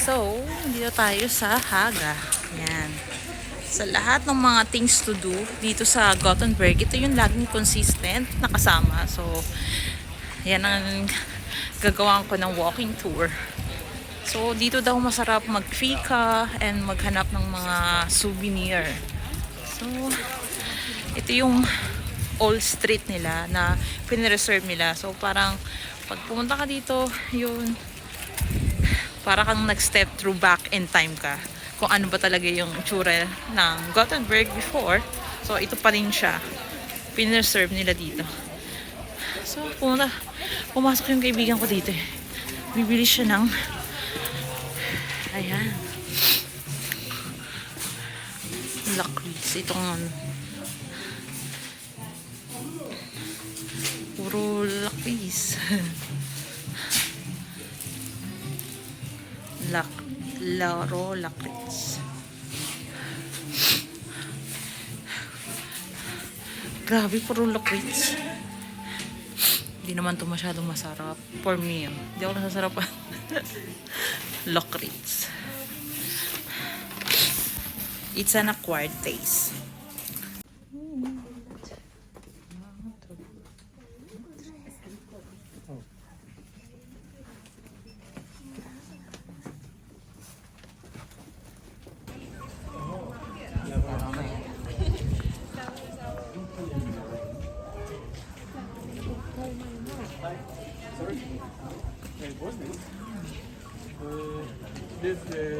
So, dito tayo sa Haga. Yan. Sa lahat ng mga things to do dito sa Gothenburg, ito yung laging consistent na kasama. So, yan ang gagawin ko ng walking tour. So, dito daw masarap magfika and maghanap ng mga souvenir. So, ito yung old street nila na pinreserve nila. So, parang pag pumunta ka dito, yun, para kang nag-step through back in time ka. Kung ano ba talaga yung tsura ng Gothenburg before. So, ito pa rin siya. Pinreserve nila dito. So, pumasok yung kaibigan ko dito. Bibili siya ng ayan. Lakris. Itong puro lakris. Laro lakris. Grabe, puro lakris. Hindi naman to masyadong masarap. For me, hindi ako nasasarapan. Lakris. It's an acquired taste.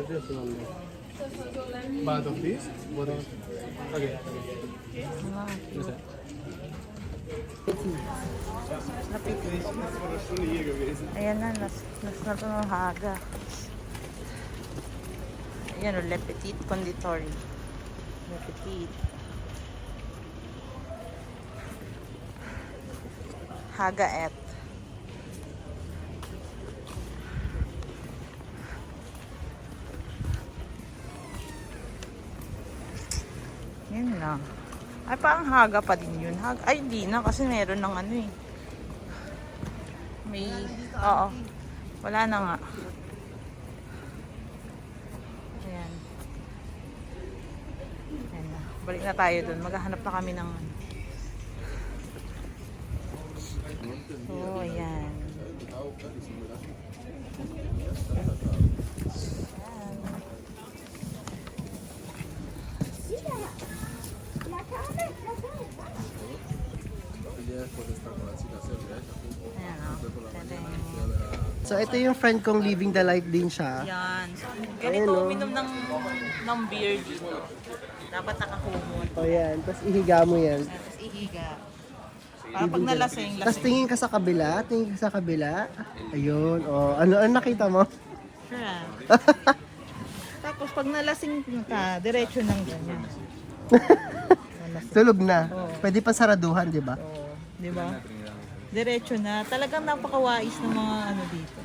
This one. Bath of this? What is? Okay. Yes, sir. Ayan na, nas na ito ng Haga. Ayan o, Le Petit Conditori. Le Petit. Hagaet. Yun lang. Ay, parang Haga pa din yun. Ay, hindi na kasi meron ng ano eh. May, oo. Wala na nga. Ayan. Ayan na. Balik na tayo dun. Maghahanap na kami ng so, ayan. So, ito yung friend kong living the life din siya. Yan. Ayan, Ganito, oh. uminom ng beer dito. Dapat nakahumot. O yan, tapos ihiga mo yan. Tapos ihiga. Para pag nalasing, Tapos lasing. tingin ka sa kabila, tingin ka sa kabila. Ayun, o. Ano nakita mo? Sure. Tapos pag nalasing ka, diretso ng ganyan. Tulog na. Oo. Pwede pa saraduhan, di ba? Oo. Di ba? Diretso na. Talagang napakawais ng mga ano dito.